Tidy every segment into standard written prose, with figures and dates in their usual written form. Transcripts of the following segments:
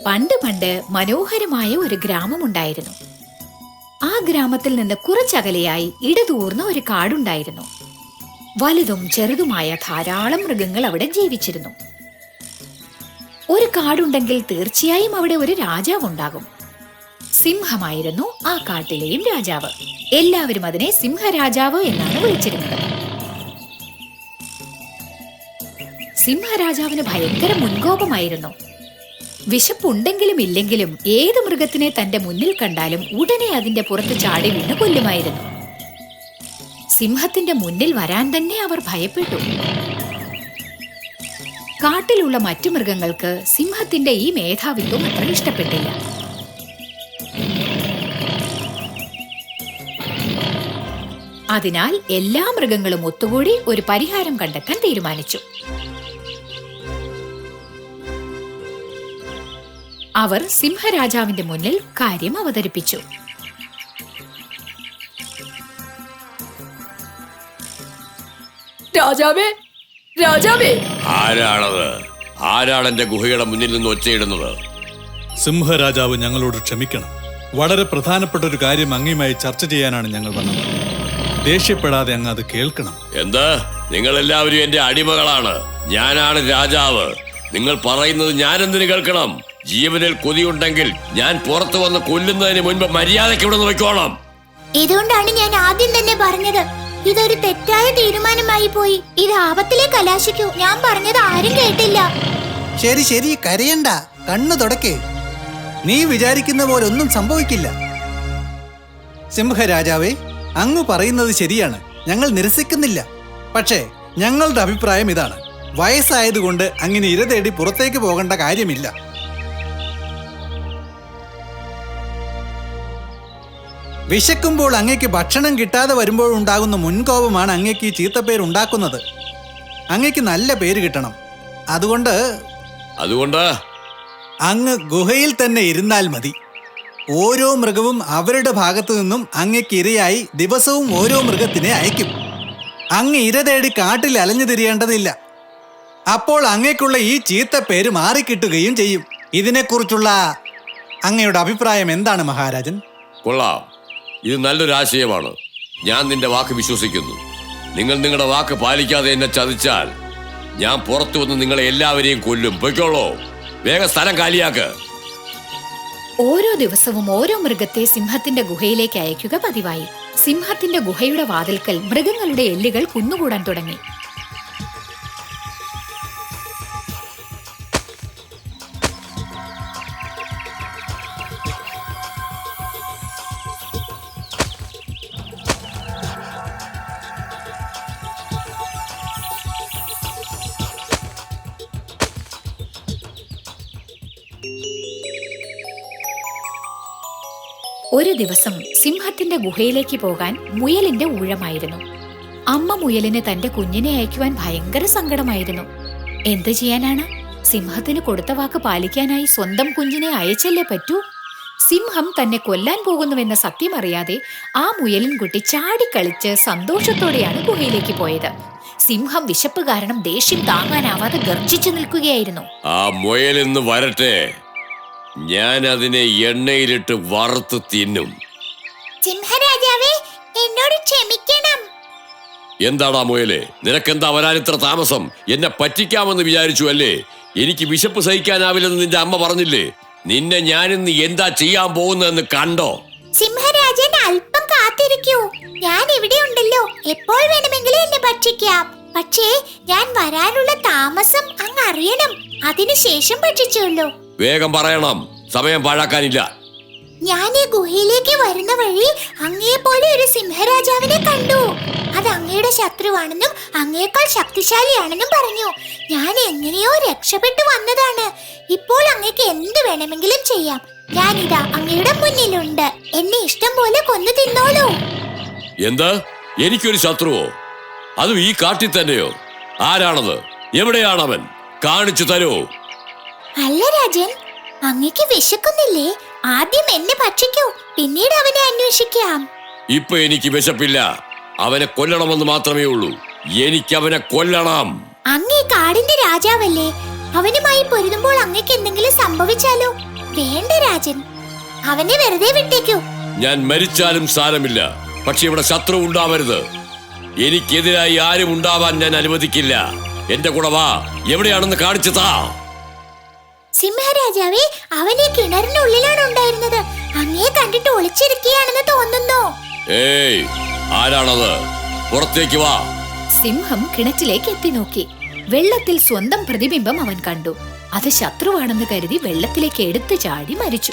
പണ്ട് പണ്ട് മനോഹരമായ ഒരു ഗ്രാമമുണ്ടായിരുന്നു. ആ ഗ്രാമത്തിൽ നിന്ന് കുറച്ചകലെയായി ഇടതൂർന്ന ഒരു കാടുണ്ടായിരുന്നു. വലുതും ചെറുതുമായ ധാരാളം മൃഗങ്ങൾ അവിടെ ജീവിച്ചിരുന്നു. ഒരു കാടുണ്ടെങ്കിൽ തീർച്ചയായും അവിടെ ഒരു രാജാവുണ്ടാകും. സിംഹമായിരുന്നു ആ കാട്ടിലെയും രാജാവ്. എല്ലാവരും അതിനെ സിംഹരാജാവ് എന്നാണ് വിളിച്ചിരുന്നത്. സിംഹരാജാവിന് ഭയങ്കര മുൻകോപമായിരുന്നു. വിശപ്പുണ്ടെങ്കിലും ഇല്ലെങ്കിലും ഏത് മൃഗത്തിനെ തന്റെ മുന്നിൽ കണ്ടാലും ഉടനെ അതിന്റെ പുറത്ത് ചാടി വീണ് കൊല്ലുമായിരുന്നു. സിംഹത്തിന്റെ മുന്നിൽ വരാൻ തന്നെ അവർ ഭയപ്പെട്ടു. കാട്ടിലുള്ള മറ്റു മൃഗങ്ങൾക്ക് സിംഹത്തിന്റെ ഈ മേധാവിത്വം അത്ര ഇഷ്ടപ്പെട്ടില്ല. അതിനാൽ എല്ലാ മൃഗങ്ങളും ഒത്തുകൂടി ഒരു പരിഹാരം കണ്ടെത്താൻ തീരുമാനിച്ചു. അവർ സിംഹരാജാവിന്റെ മുന്നിൽ കാര്യം അവതരിപ്പിച്ചു. രാജാവേ, രാജാവേ! ആരാണത്? ആരാണ് എന്റെ ഗുഹയുടെ മുന്നിൽ നിന്ന് ഒച്ചയിടുന്നത്? സിംഹരാജാവ് ഞങ്ങളോട് ക്ഷമിക്കണം. വളരെ പ്രധാനപ്പെട്ട ഒരു കാര്യം അങ്ങയുമായി ചർച്ച ചെയ്യാനാണ് ഞങ്ങൾ വന്നത്. ദേഷ്യപ്പെടാതെ അങ്ങ് അത് കേൾക്കണം. എന്താ? നിങ്ങൾ എല്ലാവരും എന്റെ അടിമകളാണ്. ഞാനാണ് രാജാവ്. നിങ്ങൾ പറയുന്നത് ഞാൻ എന്തിനു കേൾക്കണം? ജീവനിൽ കൊതിയുണ്ടെങ്കിൽ ഞാൻ പുറത്തു വന്ന് കൊല്ലുന്നതിന് മുൻപ് മര്യാദയ്ക്ക് ഇവിടെ നോക്കിക്കോണം. ഇതുകൊണ്ടാണ് ഞാൻ ആദ്യം തന്നെ പറഞ്ഞത്, ഇതൊരു തെറ്റായ തീരുമാനമായി പോയി. ഇത് ആപത്തിലെ കലാശിക്കൂ. ഞാൻ പറഞ്ഞത് ആരും കേട്ടില്ല. ശരി ശരി, കരയണ്ട, കണ്ണു തുടക്കേ. നീ വിചാരിക്കുന്ന പോലെ ഒന്നും സംഭവിക്കില്ല. സിംഹരാജാവേ, അങ്ങ് പറയുന്നത് ശരിയാണ്, ഞങ്ങൾ നിരസിക്കുന്നില്ല. പക്ഷേ ഞങ്ങളുടെ അഭിപ്രായം ഇതാണ്: വയസ്സായതുകൊണ്ട് അങ്ങനെ ഇര തേടി പുറത്തേക്ക് പോകേണ്ട കാര്യമില്ല. വിശക്കുമ്പോൾ അങ്ങയ്ക്ക് ഭക്ഷണം കിട്ടാതെ വരുമ്പോഴുണ്ടാകുന്ന മുൻകോപമാണ് അങ്ങയ്ക്ക് ഈ ചീത്തപ്പേരുണ്ടാക്കുന്നത്. അങ്ങയ്ക്ക് നല്ല പേര് കിട്ടണം. അതുകൊണ്ട് അങ്ങ് ഗുഹയിൽ തന്നെ ഇരുന്നാൽ മതി. ഓരോ മൃഗവും അവരുടെ ഭാഗത്തു നിന്നും അങ്ങയ്ക്ക് ഇരയായി ദിവസവും ഓരോ മൃഗത്തിനെ അയക്കും. അങ്ങ് ഇര തേടി കാട്ടിൽ അലഞ്ഞു തിരിയേണ്ടതില്ല. അപ്പോൾ അങ്ങയ്ക്കുള്ള ഈ ചീത്തപ്പേര് മാറിക്കിട്ടുകയും ചെയ്യും. ഇതിനെക്കുറിച്ചുള്ള അങ്ങയുടെ അഭിപ്രായം എന്താണ് മഹാരാജൻ? കൊള്ളാം, ഇത് നല്ലൊരു ആശയമാണ്. ഞാൻ നിന്റെ വാക്ക് വിശ്വസിക്കുന്നു. നിങ്ങൾ നിങ്ങളുടെ വാക്ക് പാലിക്കാതെ എന്നെ ചതിച്ചാൽ ഞാൻ പുറത്തു വന്ന് നിങ്ങളെ എല്ലാവരെയും കൊല്ലും. പൊയ്ക്കോളൂ, വേഗം സ്ഥലം കാലിയാക്ക്. ഓരോ ദിവസവും ഓരോ മൃഗത്തെ സിംഹത്തിന്റെ ഗുഹയിലേക്ക് അയക്കുക പതിവായി. സിംഹത്തിന്റെ ഗുഹയുടെ വാതിൽക്കൽ മൃഗങ്ങളുടെ എല്ലുകൾ കുന്നുകൂടാൻ തുടങ്ങി. ഒരു ദിവസം സിംഹത്തിന്റെ ഗുഹയിലേക്ക് പോകാൻ മുയലിന്റെ ഊഴമായിരുന്നു. അമ്മ മുയലിന് തന്റെ കുഞ്ഞിനെ അയക്കുവാൻ ഭയങ്കര സങ്കടമായിരുന്നു. എന്ത് ചെയ്യാനാണ്? സിംഹത്തിന് കൊടുത്ത വാക്ക് പാലിക്കാനായി സ്വന്തം കുഞ്ഞിനെ അയച്ചല്ലേ പറ്റൂ. സിംഹം തന്നെ കൊല്ലാൻ പോകുന്നുവെന്ന സത്യം അറിയാതെ ആ മുയലിൻകുട്ടി ചാടിക്കളിച്ച് സന്തോഷത്തോടെയാണ് ഗുഹയിലേക്ക് പോയത്. സിംഹം വിശപ്പ് കാരണം ദേഷ്യം താങ്ങാനാവാതെ ഗർജിച്ചു നിൽക്കുകയായിരുന്നു. ആ മുയൽ ഇന്ന് വരട്ടെ, ഞാൻ അതിനെ എണ്ണയിലിട്ട് വറുത്ത് തിന്നും. സിംഹരാജാവേ, എന്നോട് ക്ഷമിക്കണം. എന്താടാ മുയലെ, നിനക്കെന്താ വരാൻ ഇത്ര താമസം? എന്നെ പറ്റിക്കാമെന്ന് വിചാരിച്ചു അല്ലേ? എനിക്ക് വിശപ്പ് സഹിക്കാനാവില്ലെന്ന് നിന്റെ അമ്മ പറഞ്ഞില്ലേ? നിന്നെ ഞാനിന്ന് എന്താ ചെയ്യാൻ പോകുന്നതെന്ന് കണ്ടോ? സിംഹരാജൻ, അല്പം കാത്തിരിക്കൂ. ഞാൻ ഇവിടെ ഉണ്ടല്ലോ. എപ്പോൾ വേണമെങ്കിലും എന്നെ ഭക്ഷിക്കാം. പക്ഷേ ഞാൻ വരാനുള്ള താമസം അങ്ങ് അറിയണം. അതിനുശേഷം ഭക്ഷിച്ചുള്ളൂ. വേഗം പറയണം, സമയം പാഴാക്കാനില്ല. ഞാൻ ഈ ഗുഹയിലേക്ക് വരുന്ന വഴി അങ്ങയെപ്പോലെ ഒരു സിംഹരാജാവിനെ കണ്ടു. അത് അങ്ങയുടെ ശത്രുവാണെന്നും അങ്ങയേക്കാൾ ശക്തിശാലിയാണെന്നും പറഞ്ഞു. ഞാൻ എങ്ങനെയോ രക്ഷപ്പെട്ടു വന്നതാണ്. ഇപ്പോൾ അങ്ങയ്ക്ക് എന്ത് വേണമെങ്കിലും ചെയ്യാം. ഞാനിതാ അങ്ങയുടെ മുന്നിലുണ്ട്. എന്നെ ഇഷ്ടം പോലെ കൊന്നു തിന്നോളൂ. എന്താ? എനിക്കൊരു ശത്രുവോ? അതും ഈ കാട്ടിൽ തന്നെയോ? ആരാണത്? എവിടെയാണവൻ? കാണിച്ചു തരൂ. അല്ല രാജൻ, അങ്ങയ്ക്ക് വിശക്കുന്നില്ലേ? ആദ്യം എന്നെ ഭക്ഷിക്കൂ, പിന്നീട് അവനെ അന്വേഷിക്കാം. ഇപ്പൊ എനിക്ക് വിശപ്പില്ല. അവനെ കൊല്ലണമെന്ന് മാത്രമേ ഉള്ളൂ. എനിക്ക് അവനെ കൊല്ലണം. അങ്ങ് ഈ കാടിന്റെ രാജാവല്ലേ? അവനുമായി പൊരുതുമ്പോൾ അങ്ങയ്ക്ക് എന്തെങ്കിലും സംഭവിച്ചാലോ? വേണ്ട രാജൻ, അവനെ വെറുതെ വിട്ടേക്കൂ. ഞാൻ മരിച്ചാലും സാരമില്ല, പക്ഷെ ഇവിടെ ശത്രു ഉണ്ടാവരുത്. എനിക്കെതിരായി ആരും ഉണ്ടാവാൻ ഞാൻ അനുവദിക്കില്ല. എന്റെ കൂടെ വാ, എവിടെയാണെന്ന് കാണിച്ചു താ. സിംഹരാജാവേ, അവനെ കിണറിനുള്ളിലാണ് ഉണ്ടായിരുന്നത്. അങ്ങേ കണ്ടിട്ട് ഒളിച്ചിരിക്കുകയാണെന്ന് തോന്നുന്നു. ഏയ്, ആരാണത്? പുറത്തേക്ക് വാ. സിംഹം കിണറ്റിലേക്ക് എത്തി നോക്കി. വെള്ളത്തിൽ സ്വന്തം പ്രതിബിംബം അവൻ കണ്ടു. അത് ശത്രുവാണെന്ന് കരുതി വെള്ളത്തിലേക്ക് എടുത്തു ചാടി മരിച്ചു.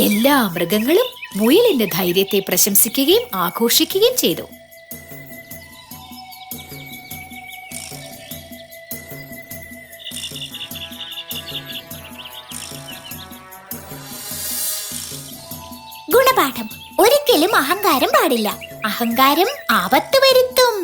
എല്ലാ മൃഗങ്ങളും മുയലിന്റെ ധൈര്യത്തെ പ്രശംസിക്കുകയും ആഘോഷിക്കുകയും ചെയ്തു. ഗുണപാഠം: ഒരിക്കലും അഹങ്കാരം പാടില്ല. അഹങ്കാരം ആപത്ത് വരുത്തും.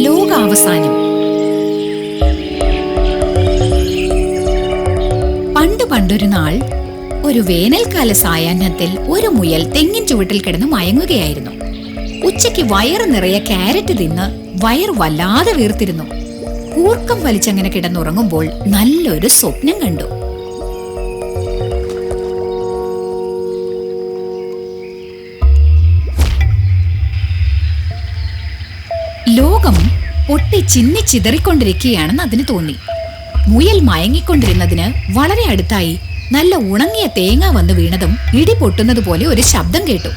ലോകാവസാനം. പണ്ടൊരു നാൾ ഒരു വേനൽക്കാല സായാഹ്നത്തിൽ ഒരു മുയൽ തെങ്ങിൻ ചുവട്ടിൽ കിടന്ന് മയങ്ങുകയായിരുന്നു. ഉച്ചയ്ക്ക് വയറ് നിറയെ ക്യാരറ്റ് തിന്ന് വയർ വല്ലാതെ വീർത്തിരുന്നു. കൂർക്കം വലിച്ചങ്ങനെ കിടന്നുറങ്ങുമ്പോൾ നല്ലൊരു സ്വപ്നം കണ്ടു. ലോകം പൊട്ടി ചിന്നി ചിതറിക്കൊണ്ടിരിക്കുകയാണെന്ന് അതിന് തോന്നി. മുയൽ മയങ്ങിക്കൊണ്ടിരുന്നതിന് വളരെ അടുത്തായി നല്ല ഉണങ്ങിയ തേങ്ങ വന്ന് വീണതും ഇടി പൊട്ടുന്നത് പോലെ ഒരു ശബ്ദം കേട്ടു.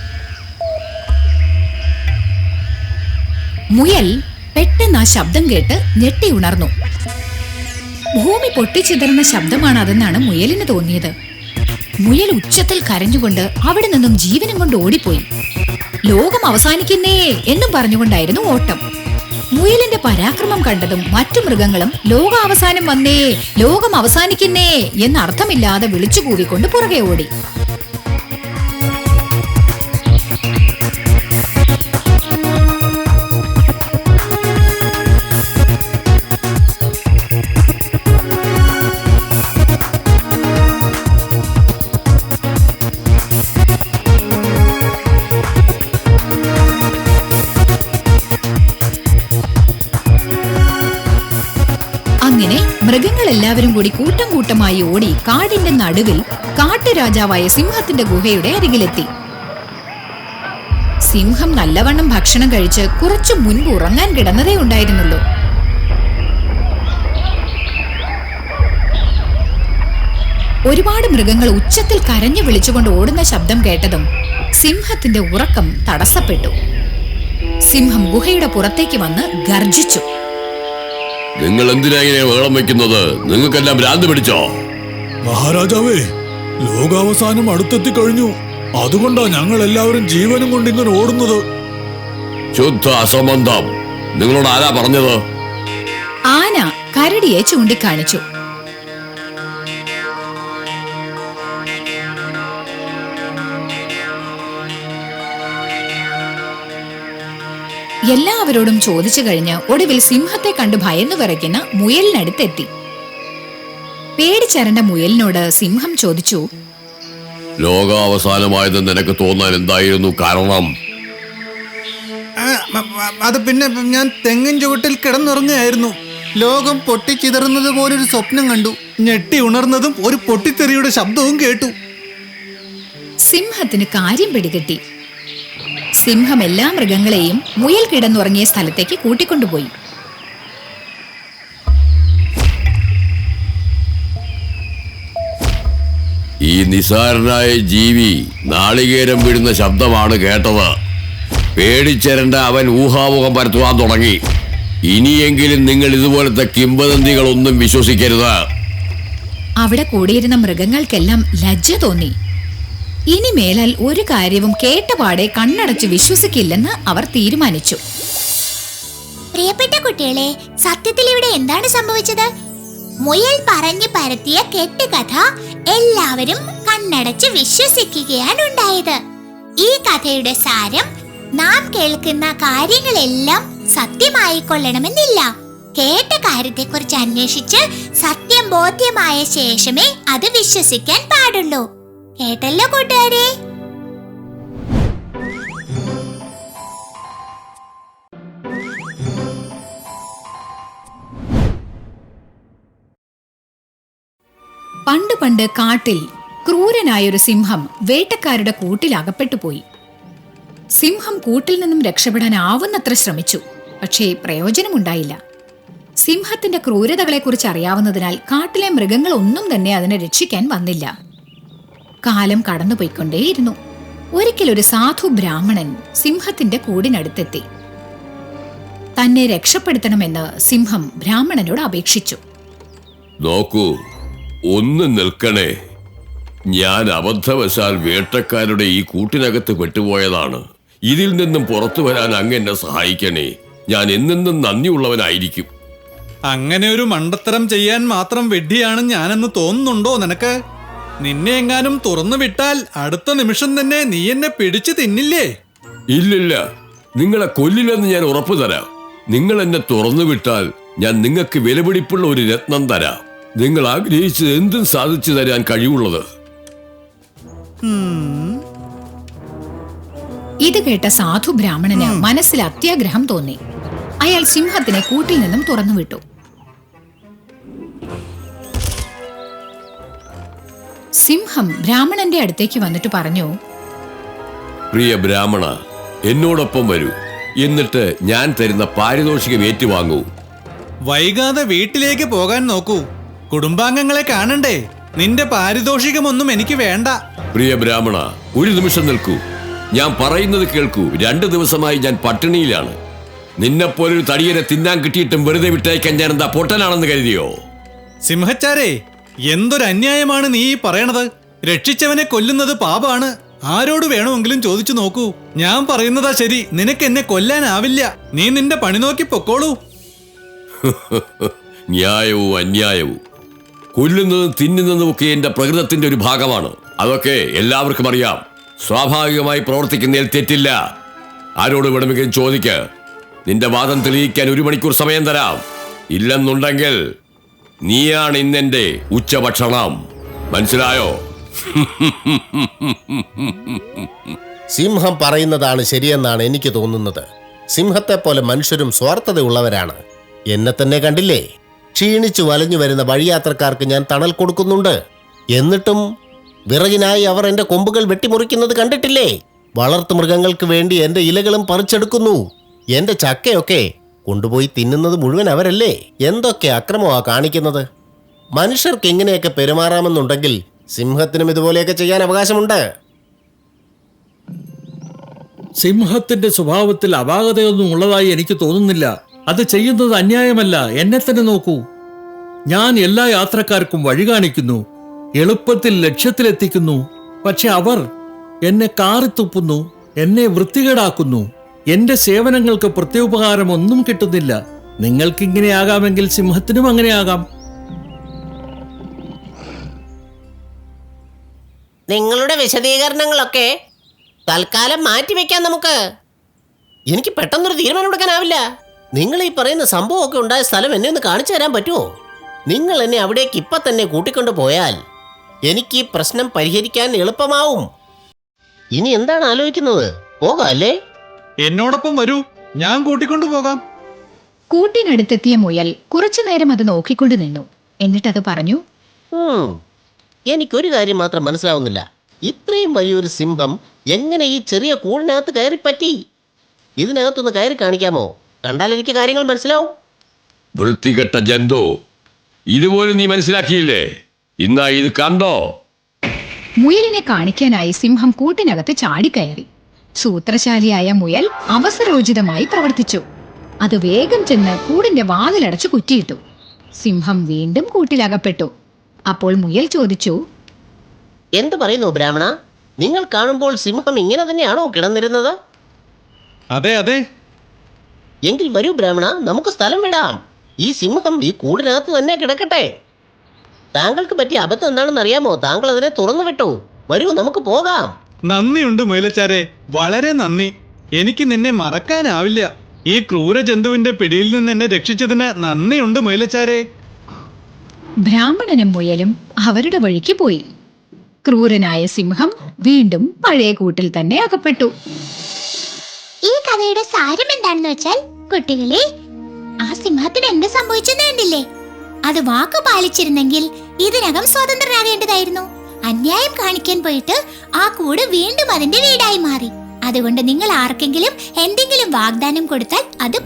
മുയൽ പെട്ടെന്ന് ആ ശബ്ദം കേട്ട് ഞെട്ടി ഉണർന്നു. ഭൂമി പൊട്ടിച്ചിതറുന്ന ശബ്ദമാണ് അതെന്നാണ് മുയലിന് തോന്നിയത്. മുയൽ ഉച്ചത്തിൽ കരഞ്ഞുകൊണ്ട് അവിടെ നിന്നും ജീവനും കൊണ്ട് ഓടിപ്പോയി. ലോകം അവസാനിക്കുന്നേ എന്നും പറഞ്ഞുകൊണ്ടായിരുന്നു ഓട്ടം. മുയലിന്റെ പരാക്രമം കണ്ടതും മറ്റു മൃഗങ്ങളും ലോകാവസാനം വന്നേ, ലോകം അവസാനിക്കുന്നേ എന്നർത്ഥമില്ലാതെ വിളിച്ചു കൂവിക്കൊണ്ട് പുറകെ ഓടി. അങ്ങനെ മൃഗങ്ങളെല്ലാവരും കൂടി കൂട്ടം കൂട്ടമായി ഓടി കാടിന്റെ നടുവിൽ കാട്ടുരാജാവായ സിംഹത്തിന്റെ ഗുഹയുടെ അരികിലെത്തി. സിംഹം നല്ലവണ്ണം ഭക്ഷണം കഴിച്ച് കുറച്ചു മുൻപ് ഉറങ്ങാൻ കിടന്നതേ ഉണ്ടായിരുന്നുള്ളൂ. ഒരുപാട് മൃഗങ്ങൾ ഉച്ചത്തിൽ കരഞ്ഞു വിളിച്ചുകൊണ്ട് ഓടുന്ന ശബ്ദം കേട്ടതും സിംഹത്തിന്റെ ഉറക്കം തടസ്സപ്പെട്ടു. സിംഹം ഗുഹയുടെ പുറത്തേക്ക് വന്ന് ഗർജിച്ചു. നിങ്ങൾ എന്തിനാ ഇങ്ങനെ വെള്ളം വെക്കുന്നത്? നിങ്ങൾക്കെല്ലാം ഭ്രാന്ത് പിടിച്ചോ? മഹാരാജാവേ, ലോകാവസാനം അടുത്തെത്തി കഴിഞ്ഞു. അതുകൊണ്ടാ ഞങ്ങൾ എല്ലാവരും ജീവനും കൊണ്ട് ഇങ്ങനെ ഓടുന്നത്. ശുദ്ധ അസംബന്ധം. നിങ്ങളോട് ആരാ പറഞ്ഞത്? ആന കരടിയെ ചൂണ്ടിക്കാണിച്ചു. എല്ലാവരോടും ചോദിച്ചു കഴിഞ്ഞ് ഒടുവിൽ സിംഹത്തെ കണ്ട് ഭയന്നു വിറയ്ക്കുന്ന മുയലിനടുത്തെത്തി. പേടിച്ചരണ്ട മുയലിനോട് സിംഹം ചോദിച്ചു, ലോകാവസാനമായത് നിനക്ക് തോന്നാൻ എന്തായിരുന്നു കാരണം? അത് പിന്നെ ഞാൻ തെങ്ങിൻ ചുവട്ടിൽ കിടന്നുറങ്ങുകയായിരുന്നു. ലോകം പൊട്ടിച്ചിതറുന്നത് പോലൊരു സ്വപ്നം കണ്ടു. ഞെട്ടി ഉണർന്നതും ഒരു പൊട്ടിത്തെറിയുടെ ശബ്ദവും കേട്ടു. സിംഹത്തിന് കാര്യം പിടികിട്ടി. സിംഹം എല്ലാ മൃഗങ്ങളെയും മുയൽ കിടന്നുറങ്ങിയ സ്ഥലത്തേക്ക് കൂട്ടിക്കൊണ്ടുപോയി. ഈ നിസാരനായ ജീവി നാളികേരം വീഴുന്ന ശബ്ദമാണ് കേട്ടത്. പേടിച്ചരണ്ട അവൻ ഊഹാമുഖം പരത്തുവാൻ തുടങ്ങി. ഇനിയെങ്കിലും നിങ്ങൾ ഇതുപോലത്തെ കിംവദന്തികളൊന്നും വിശ്വസിക്കരുത്. അവിടെ കൂടിയിരുന്ന മൃഗങ്ങൾക്കെല്ലാം ലജ്ജ തോന്നി. ഇനി മേലാൽ ഒരു കാര്യവും കേട്ടപാടെ കണ്ണടച്ച് വിശ്വസിക്കില്ലെന്ന് അവർ തീരുമാനിച്ചു. പ്രിയപ്പെട്ട കുട്ടികളെ, സത്യത്തിൽ ഇവിടെ എന്താണ് സംഭവിച്ചത്? മുയൽ പറഞ്ഞു പരത്തിയ കെട്ടുകഥ എല്ലാവരും കണ്ണടച്ച് വിശ്വസിക്കുകയാണ് ഉണ്ടായത്. ഈ കഥയുടെ സാരം നാം കേൾക്കുന്ന കാര്യങ്ങളെല്ലാം സത്യമായിക്കൊള്ളണമെന്നില്ല. കേട്ട കാര്യത്തെക്കുറിച്ച് അന്വേഷിച്ച് സത്യം ബോധ്യമായ ശേഷമേ അത് വിശ്വസിക്കാൻ പാടുള്ളൂ. കേട്ടല്ലോ കൂട്ടുകാരെ? പണ്ട് പണ്ട് കാട്ടിൽ ക്രൂരനായൊരു സിംഹം വേട്ടക്കാരുടെ കൂട്ടിൽ അകപ്പെട്ടുപോയി. സിംഹം കൂട്ടിൽ നിന്നും രക്ഷപ്പെടാൻ ആവുന്നത്ര ശ്രമിച്ചു. പക്ഷേ പ്രയോജനമുണ്ടായില്ല. സിംഹത്തിന്റെ ക്രൂരതകളെക്കുറിച്ച് അറിയാവുന്നതിനാൽ കാട്ടിലെ മൃഗങ്ങൾ ഒന്നും തന്നെ അതിനെ രക്ഷിക്കാൻ വന്നില്ല. കാലം കടന്നുപോയിക്കൊണ്ടേയിരുന്നു. ഒരിക്കൽ ഒരു സാധു ബ്രാഹ്മണൻ സിംഹത്തിന്റെ കൂടിനടുത്തെത്തി. തന്നെ രക്ഷപ്പെടുത്തണമെന്ന് സിംഹം ബ്രാഹ്മണനോട് അപേക്ഷിച്ചു. നോക്കൂ, ഒന്ന് നിൽക്കണേ. ഞാൻ അബദ്ധവശാൽ വേട്ടക്കാരുടെ ഈ കൂട്ടിനകത്ത് പെട്ടുപോയതാണ്. ഇതിൽ നിന്നും പുറത്തു വരാൻ അങ്ങ് എന്നെ സഹായിക്കണേ. ഞാൻ എന്നെന്നും നന്ദിയുള്ളവനായിരിക്കും. അങ്ങനെ ഒരു മണ്ടത്തരം ചെയ്യാൻ മാത്രം വെഡ്ഡിയാണ് ഞാനെന്ന് തോന്നുന്നുണ്ടോ നിനക്ക്? നിന്നെ എങ്ങാനും തുറന്നു വിട്ടാൽ അടുത്ത നിമിഷം തന്നെ നീ എന്നെ പിടിച്ചു തിന്നില്ലേ? ഇല്ലില്ല, നിങ്ങളെ കൊല്ലില്ലെന്ന് ഞാൻ ഉറപ്പു തരാം. നിങ്ങൾ എന്നെ തുറന്നു വിട്ടാൽ ഞാൻ നിങ്ങൾക്ക് വിലപിടിപ്പുള്ള ഒരു രത്നം തരാം. നിങ്ങൾ ആഗ്രഹിച്ചത് എന്തും സാധിച്ചു തരാൻ കഴിവുള്ളത്. ഇത് കേട്ട സാധു ബ്രാഹ്മണന് മനസ്സിൽ അത്യാഗ്രഹം തോന്നി. അയാൾ സിംഹത്തിനെ കൂട്ടിൽ നിന്നും തുറന്നുവിട്ടു. സിംഹം ബ്രാഹ്മണന്റെ അടുത്തേക്ക് വന്നിട്ട് പറഞ്ഞു, പ്രിയ ബ്രാഹ്മണ, എന്നോടൊപ്പം വരൂ. എന്നിട്ട് ഞാൻ തരുന്ന പാരിതോഷികം ഏറ്റുവാങ്ങൂ. വൈകാതെ വീട്ടിലേക്ക് പോകാൻ നോക്കൂ. കുടുംബാംഗങ്ങളെ കാണണ്ടേ? നിന്റെ പാരിതോഷികമൊന്നും എനിക്ക് വേണ്ട. പ്രിയ ബ്രാഹ്മണ, ഒരു നിമിഷം നിൽക്കൂ. ഞാൻ പറയുന്നത് കേൾക്കൂ. 2 ദിവസമായി ഞാൻ പട്ടിണിയിലാണ്. നിന്നെപ്പോലൊരു തടിയനെ തിന്നാൻ കിട്ടിയിട്ടും വെറുതെ വിട്ടയക്കാൻ ഞാൻ എന്താ പൊട്ടനാണെന്ന് കരുതിയോ? സിംഹച്ചാരേ, എന്തൊരു അന്യായമാണ് നീ ഈ പറയണത്? രക്ഷിച്ചവനെ കൊല്ലുന്നത് പാപാണ്. ആരോട് വേണമെങ്കിലും ചോദിച്ചു നോക്കൂ. ഞാൻ പറയുന്നതാ ശരി. നിനക്ക് എന്നെ കൊല്ലാനാവില്ല. നീ നിന്റെ പണി നോക്കി പൊക്കോളൂ. ന്യായവും അന്യായവും, കൊല്ലുന്നതും തിന്നുന്നതും ഒക്കെ എന്റെ പ്രകൃതത്തിന്റെ ഒരു ഭാഗമാണ്. അതൊക്കെ എല്ലാവർക്കും അറിയാം. സ്വാഭാവികമായി പ്രവർത്തിക്കുന്നതിൽ തെറ്റില്ല. ആരോട് വേണമെങ്കിലും ചോദിക്ക്. നിന്റെ വാദം തെളിയിക്കാൻ 1 മണിക്കൂർ സമയം തരാം. ഇല്ലെന്നുണ്ടെങ്കിൽ നീയാണ് ഇന്നെന്റെ ഉച്ചഭക്ഷണം. മനസ്സിലായോ? സിംഹം പറയുന്നതാണ് ശരിയെന്നാണ് എനിക്ക് തോന്നുന്നത്. സിംഹത്തെ പോലെ മനുഷ്യരും സ്വാർത്ഥതയുള്ളവരാണ്. എന്നെ തന്നെ കണ്ടില്ലേ? ക്ഷീണിച്ചു വലഞ്ഞു വരുന്ന വഴിയാത്രക്കാർക്ക് ഞാൻ തണൽ കൊടുക്കുന്നുണ്ട്. എന്നിട്ടും വിറകിനായി അവർ എൻ്റെ കൊമ്പുകൾ വെട്ടിമുറിക്കുന്നത് കണ്ടിട്ടില്ലേ? വളർത്തു മൃഗങ്ങൾക്ക് വേണ്ടി എൻ്റെ ഇലകളും പറിച്ചെടുക്കുന്നു. എൻ്റെ ചക്കയൊക്കെ കൊണ്ടുപോയി തിന്നുന്നത് മുഴുവൻ അവരല്ലേ? എന്തൊക്കെ അക്രമമാ കാണിക്കുന്നത്! മനുഷ്യർക്ക് ഇങ്ങനെയൊക്കെ പെരുമാറാമെന്നുണ്ടെങ്കിൽ സിംഹത്തിനും ഇതുപോലെയൊക്കെ ചെയ്യാൻ അവകാശമുണ്ട്. സിംഹത്തിന്റെ സ്വഭാവത്തിൽ അപാകതയൊന്നും ഉള്ളതായി എനിക്ക് തോന്നുന്നില്ല. അത് ചെയ്യുന്നത് അന്യായമല്ല. എന്നെ തന്നെ നോക്കൂ. ഞാൻ എല്ലാ യാത്രക്കാർക്കും വഴി കാണിക്കുന്നു, എളുപ്പത്തിൽ ലക്ഷ്യത്തിലെത്തിക്കുന്നു. പക്ഷെ അവർ എന്നെ കാറിത്തുപ്പുന്നു, എന്നെ വൃത്തികേടാക്കുന്നു. എന്റെ സേവനങ്ങൾക്ക് പ്രത്യുപകാരം ഒന്നും കിട്ടുന്നില്ല. നിങ്ങൾക്കിങ്ങനെയാകാമെങ്കിൽ സിംഹത്തിനും അങ്ങനെയാകാം. നിങ്ങളുടെ വിശദീകരണങ്ങളൊക്കെ തൽക്കാലം മാറ്റിവെക്കാം നമുക്ക്. എനിക്ക് പെട്ടെന്നൊരു തീരുമാനം എടുക്കാനാവില്ല. നിങ്ങൾ ഈ പറയുന്ന സംഭവമൊക്കെ ഉണ്ടായ സ്ഥലം എന്നെ ഒന്ന് കാണിച്ചു തരാൻ പറ്റുമോ? നിങ്ങൾ എന്നെ അവിടേക്ക് ഇപ്പം തന്നെ കൂട്ടിക്കൊണ്ടു പോയാൽ എനിക്ക് ഈ പ്രശ്നം പരിഹരിക്കാൻ എളുപ്പമാവും. ഇനി എന്താണ് ആലോചിക്കുന്നത്? പോകാം അല്ലേ? എന്നോടൊപ്പം വരൂ, ഞാൻ കൂട്ടിക്കൊണ്ടു പോകാം. കൂട്ടിനടുത്തെത്തിയ മുയൽ കുറച്ചുനേരം അത് നോക്കിക്കൊണ്ട് നിന്നു. എന്നിട്ടത് പറഞ്ഞു, എനിക്കൊരു കാര്യം മാത്രം മനസ്സിലാവുന്നില്ല. ഇത്രയും വലിയൊരു സിംഹം എങ്ങനെ ഈ ചെറിയ കൂടിനകത്ത് കയറിപ്പറ്റി? ഇതിനകത്തൊന്ന് കയറി കാണിക്കാമോ? കണ്ടാൽ എനിക്ക് കാര്യങ്ങൾ മനസ്സിലാവും. വൃത്തികെട്ട ജന്തു, ഇതുപോലും നീ മനസ്സിലാക്കിയില്ലേ? ഇന്നാ ഇത് കണ്ടോ? മുയലിനെ കാണിക്കാനായി സിംഹം കൂട്ടിനകത്ത് ചാടിക്കയറി. സൂത്രശാലിയായ മുയൽ അവസരോചിതമായി പ്രവർത്തിച്ചു. അത് വേഗം ചെന്ന് കൂടിന്റെ വാതിലടച്ചു കുറ്റിയിട്ടു. സിംഹം വീണ്ടും കൂട്ടിലകപ്പെട്ടു. അപ്പോൾ മുയൽ ചോദിച്ചു, എന്ത് പറയുന്നു ബ്രാഹ്മണ? നിങ്ങൾ കാണുമ്പോൾ സിംഹം ഇങ്ങനെ തന്നെയാണോ കിടന്നിരുന്നത്? അതെ അതെ. എങ്കിൽ വരൂ ബ്രാഹ്മണ, നമുക്ക് സ്ഥലം വിടാം. ഈ സിംഹം ഈ കൂടിനകത്ത് തന്നെ കിടക്കട്ടെ. താങ്കൾക്ക് പറ്റിയ അബദ്ധം എന്താണെന്ന് അറിയാമോ? താങ്കൾ അതിനെ തുറന്നു വിട്ടു. വരൂ, നമുക്ക് പോകാം. നന്ദിയുണ്ട് മുയലച്ചാരെ, വളരെ നന്ദി. എനിക്ക് നിന്നെ മറക്കാനാവില്ല. ഈ ക്രൂര ജന്തുവിന്റെ പിടിയിൽ നിന്ന് എന്നെ രക്ഷിച്ചതിന് നന്ദിയുണ്ട് മുയലച്ചാരെ. ബ്രാഹ്മണനും മുയലും അവരുടെ വഴിക്ക് പോയി. ക്രൂരനായ സിംഹം വീണ്ടും പഴയ കൂട്ടിൽ തന്നെ അകപ്പെട്ടു. ഈ കഥയുടെ സാരം എന്താണെന്ന് വെച്ചാൽ കുട്ടികളെ, ആ സിംഹത്തിന് എന്ത് സംഭവിച്ചെന്ന് കണ്ടില്ലേ? അത് വാക്ക് പാലിച്ചിരുന്നെങ്കിൽ ഇതിനകം സ്വതന്ത്രനാകേണ്ടതായിരുന്നു. അന്യായം കാണിക്കാൻ പോയിട്ട് ആ കൂട് വീണ്ടും അതിന്റെ വീടായി മാറി. അതുകൊണ്ട് നിങ്ങൾ ആർക്കെങ്കിലും എന്തെങ്കിലും വാഗ്ദാനം കൊടുത്താൽ അത്